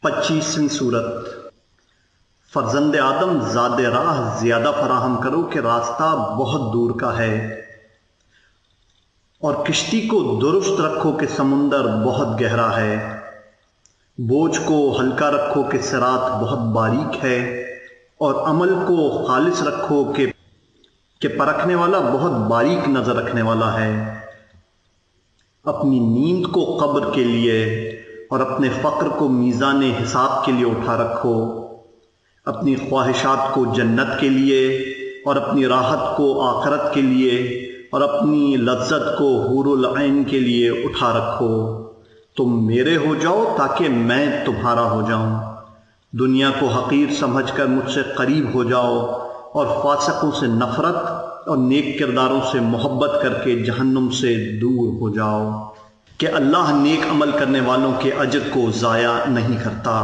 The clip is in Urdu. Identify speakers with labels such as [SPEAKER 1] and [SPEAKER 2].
[SPEAKER 1] 25ویں سورت۔ فرزند آدم زاد راہ زیادہ فراہم کرو کہ راستہ بہت دور کا ہے، اور کشتی کو درست رکھو کہ سمندر بہت گہرا ہے، بوجھ کو ہلکا رکھو کہ صراط بہت باریک ہے، اور عمل کو خالص رکھو کہ پرکھنے والا بہت باریک نظر رکھنے والا ہے۔ اپنی نیند کو قبر کے لیے اور اپنے فقر کو میزان حساب کے لیے اٹھا رکھو، اپنی خواہشات کو جنت کے لیے اور اپنی راحت کو آخرت کے لیے اور اپنی لذت کو حور العین کے لیے اٹھا رکھو۔ تم میرے ہو جاؤ تاکہ میں تمہارا ہو جاؤں، دنیا کو حقیر سمجھ کر مجھ سے قریب ہو جاؤ، اور فاسقوں سے نفرت اور نیک کرداروں سے محبت کر کے جہنم سے دور ہو جاؤ، کہ اللہ نیک عمل کرنے والوں کے اجر کو ضائع نہیں کرتا۔